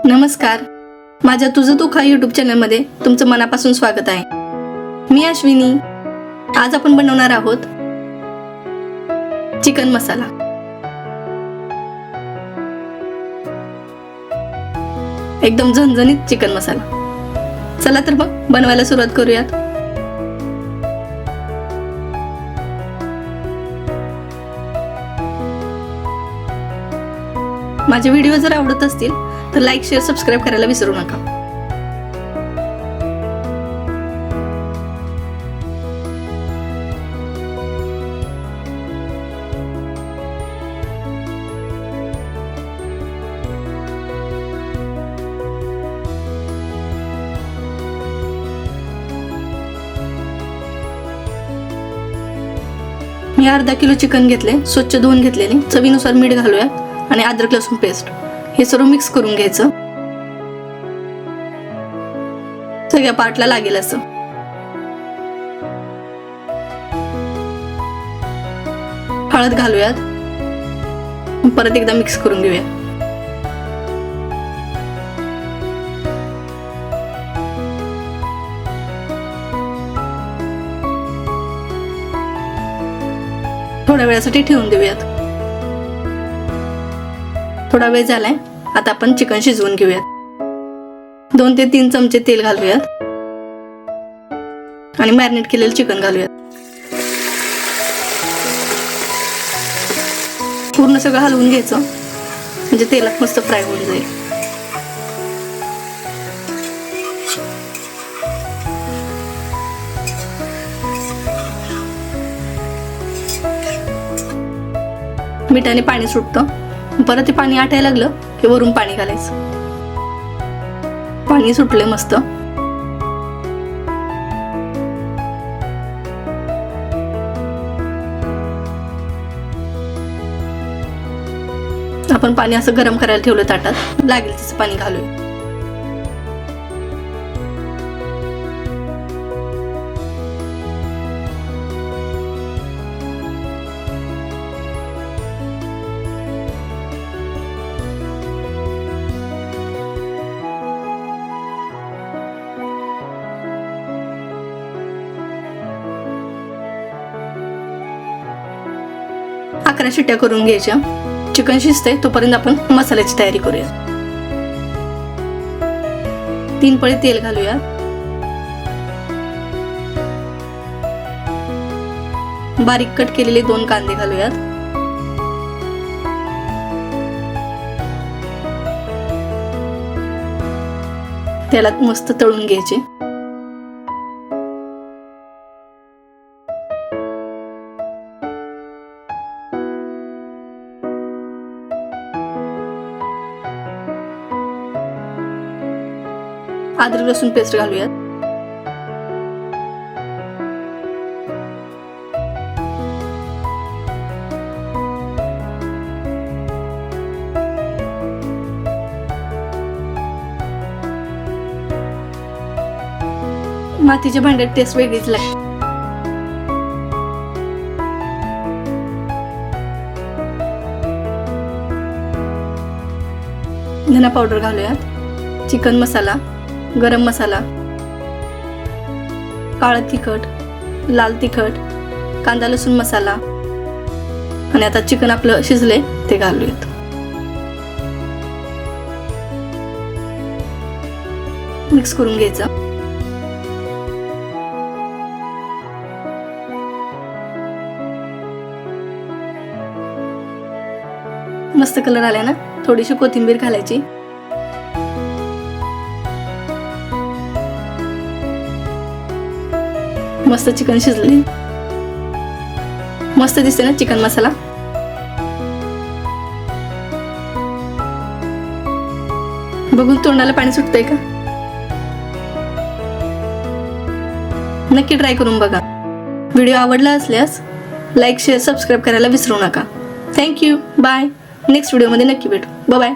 नमस्कार, माझ्या तुझं तू खा यूट्यूब चॅनलमध्ये तुमचं मनापासून स्वागत आहे. मी अश्विनी. आज आपण बनवणार आहोत चिकन मसाला. एकदम झणझणीत चिकन मसाला. चला तर मग बनवायला सुरुवात करूयात. माझे व्हिडिओ जर आवडत असतील तर लाईक, शेअर, सबस्क्राईब करायला विसरू नका. मी अर्धा किलो चिकन घेतले, स्वच्छ धुवून घेतलेले. चवीनुसार मीठ घालूयात आणि अद्रक लसूण पेस्ट हे सर्व मिक्स करून घ्यायचं. सगळ्या पार्टला लागेल असं. हळद घालूयात. परत एकदा मिक्स करून घेऊया. थोड्या वेळासाठी ठेवून देऊयात. थोडा वेळ झालाय, आता आपण चिकन शिजवून घेऊयात. 2 ते 3 चमचे तेल घालूयात आणि मॅरिनेट केलेलं चिकन घालूयात. पूर्ण सगळं हलवून घ्यायचं, म्हणजे तेलात मस्त फ्राय होऊन जाईल. मिठाने पाणी सुटतं. परत ते पाणी आटायला लागलं की वरून पाणी घालायचं. पाणी सुटले मस्त. आपण पाणी असं गरम करायला ठेवलं ताटात. लागेल तसं पाणी घालूया. अकरा शिट्ट्या करून घ्यायच्या. चिकन शिजते तोपर्यंत आपण मसाल्याची तयारी करूया. 3 पळी तेल घालूया. बारीक कट केलेले 2 कांदे घालूयात. तेलात मस्त तळून घ्यायचे. अद्रक लसूण पेस्ट घालूयात. मातीच्या भांड्यात टेस्ट वेगळीच लागते. धना पावडर घालूयात. चिकन मसाला, गरम मसाला, काळं तिखट, लाल तिखट, कांदा लसूण मसाला आणि आता चिकन आपलं शिजले ते घालूयात. मिक्स करून घ्यायचं. मस्त कलर आलाय ना. थोडीशी कोथिंबीर घालायची. मस्त चिकन शिजले. मस्त दिसते ना चिकन मसाला. बघून तोंडाला पाणी सुटतंय का? नक्की ट्राय करून बघा. व्हिडिओ आवडला असल्यास लाईक, शेअर, सबस्क्राईब करायला विसरू नका. थँक्यू. बाय. नेक्स्ट व्हिडिओमध्ये नक्की भेटू. बाय.